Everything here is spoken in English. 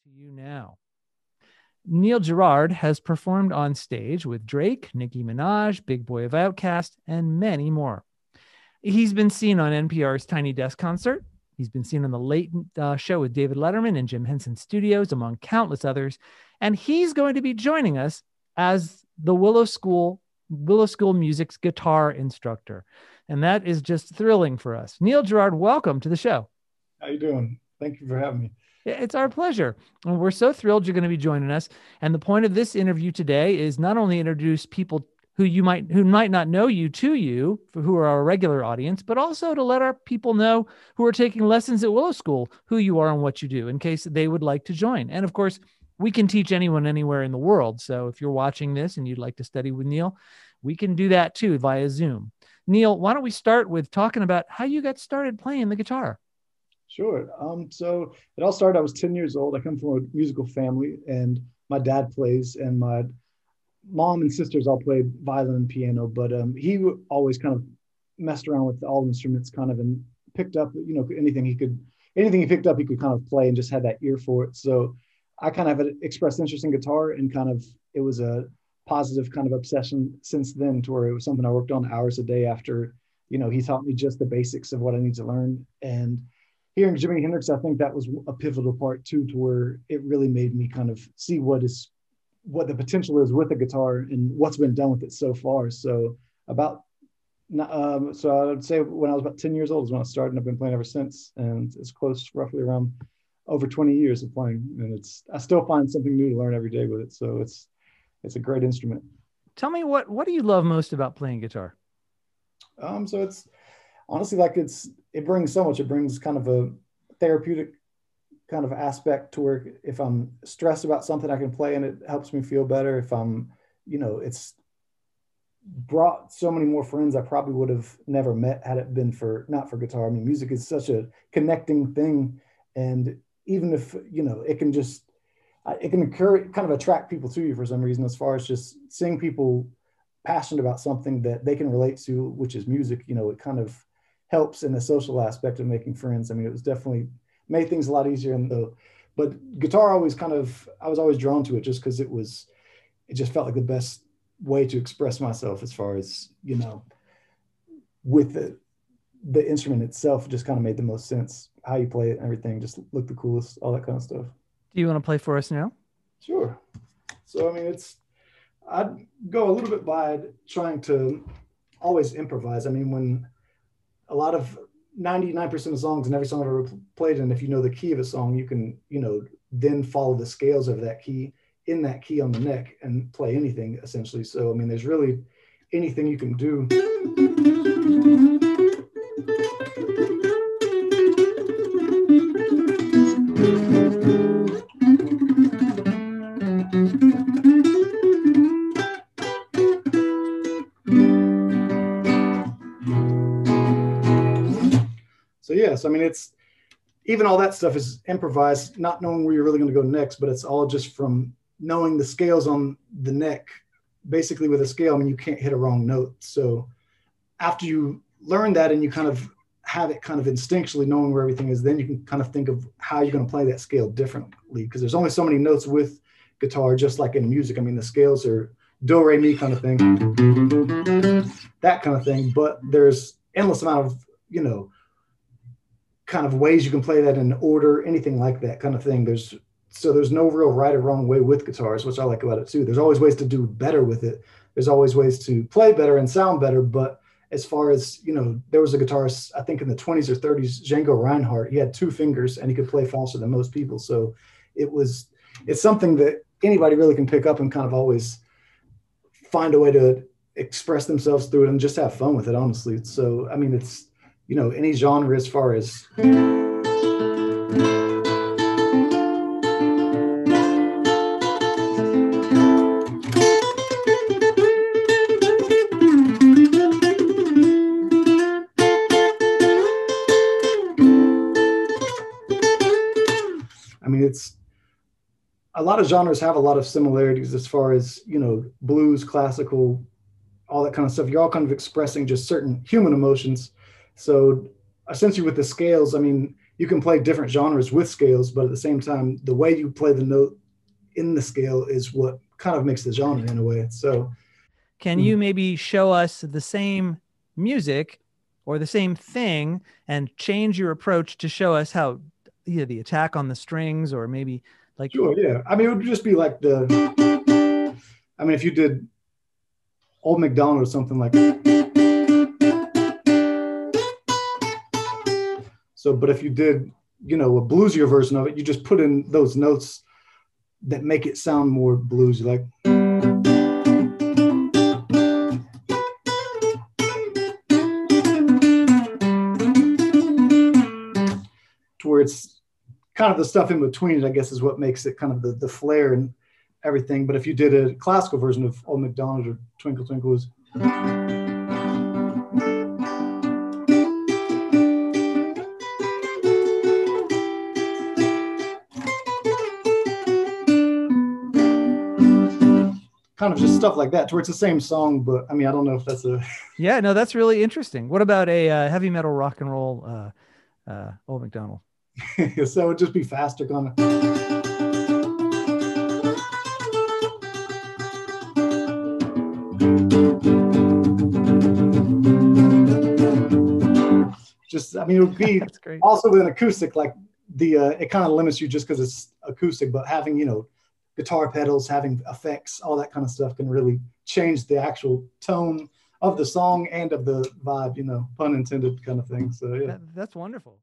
to you now. Neil Garrard has performed on stage with Drake, Nicki Minaj, Big Boy of Outkast, and many more. He's been seen on NPR's Tiny Desk Concert. He's been seen on the Late Show with David Letterman and Jim Henson Studios, among countless others. And he's going to be joining us as the Willow School Music's guitar instructor. And that is just thrilling for us. Neil Garrard, welcome to the show. How you doing? Thank you for having me. It's our pleasure. And we're so thrilled you're going to be joining us. And the point of this interview today is not only introduce people who might not know you to you, who are our regular audience, but also to let our people know who are taking lessons at Willow School, who you are and what you do, in case they would like to join. And of course, we can teach anyone anywhere in the world. So if you're watching this and you'd like to study with Neil, we can do that too via Zoom. Neil, why don't we start with talking about how you got started playing the guitar? Sure. So it all started, I was 10 years old. I come from a musical family, and my dad plays, and my mom and sisters all played violin and piano, but he always kind of messed around with all instruments kind of, and picked up, anything he picked up, he could kind of play, and just had that ear for it. So I kind of had expressed interest in guitar, and kind of, it was a positive kind of obsession since then, to where it was something I worked on hours a day after, he taught me just the basics of what I need to learn. And hearing Jimi Hendrix, I think that was a pivotal part too, to where it really made me kind of see what the potential is with the guitar and what's been done with it so far. So so I would say when I was about 10 years old is when I started, and I've been playing ever since. And it's close, roughly around over 20 years of playing. And I still find something new to learn every day with it. So it's a great instrument. Tell me, what do you love most about playing guitar? So it's honestly, it brings so much. It brings kind of a therapeutic kind of aspect to where if I'm stressed about something, I can play and it helps me feel better. If I'm, it's brought so many more friends I probably would have never met had it been not for guitar. I mean, music is such a connecting thing. And even if, it can encourage, kind of attract people to you for some reason, as far as just seeing people passionate about something that they can relate to, which is music, it kind of helps in the social aspect of making friends. I mean, it was definitely made things a lot easier. But guitar I was always drawn to it just because it just felt like the best way to express myself, as far as, with the instrument itself, just kind of made the most sense. How you play it and everything just looked the coolest, all that kind of stuff. Do you want to play for us now? Sure. So, I mean, I'd go a little bit by trying to always improvise. I mean, when a lot of 99% of songs and every song I've ever played, and if you know the key of a song, you can, then follow the scales of that key in that key on the neck and play anything essentially. So, I mean, there's really anything you can do. So yes, I mean, it's even all that stuff is improvised, not knowing where you're really going to go next, but it's all just from knowing the scales on the neck. Basically with a scale, I mean, you can't hit a wrong note. So after you learn that and you kind of have it kind of instinctually knowing where everything is, then you can kind of think of how you're going to play that scale differently, because there's only so many notes with guitar, just like in music. I mean, the scales are do, re, mi kind of thing, that kind of thing, but there's endless amount of, kind of ways you can play that in order, anything like that kind of thing. There's no real right or wrong way with guitars, which I like about it too. There's always ways to do better with it. There's always ways to play better and sound better. But as far as, there was a guitarist, I think in the 20s or 30s, Django Reinhardt, he had 2 fingers and he could play faster than most people. So it's something that anybody really can pick up and kind of always find a way to express themselves through it and just have fun with it, honestly. So, I mean, it's, any genre as far as. I mean, it's a lot of genres have a lot of similarities as far as, blues, classical, all that kind of stuff. You're all kind of expressing just certain human emotions. So essentially with the scales, I mean, you can play different genres with scales, but at the same time, the way you play the note in the scale is what kind of makes the genre in a way. So, Can you maybe show us the same music or the same thing and change your approach to show us how either the attack on the strings or maybe like sure, yeah. I mean, it would just be like if you did Old MacDonald or something like so, but if you did, a bluesier version of it, you just put in those notes that make it sound more bluesy, like. To where it's kind of the stuff in between, I guess, is what makes it kind of the flair and everything. But if you did a classical version of Old MacDonald or Twinkle Twinkle was kind of just stuff like that, to where it's the same song, but I mean, I don't know if that's a. Yeah, no, that's really interesting. What about a heavy metal rock and roll Old MacDonald? So it'd just be faster, kind of. Just, I mean, it would be also with an acoustic, like it kind of limits you just because it's acoustic, but having, guitar pedals, having effects, all that kind of stuff can really change the actual tone of the song and of the vibe, pun intended kind of thing. So yeah. That's wonderful.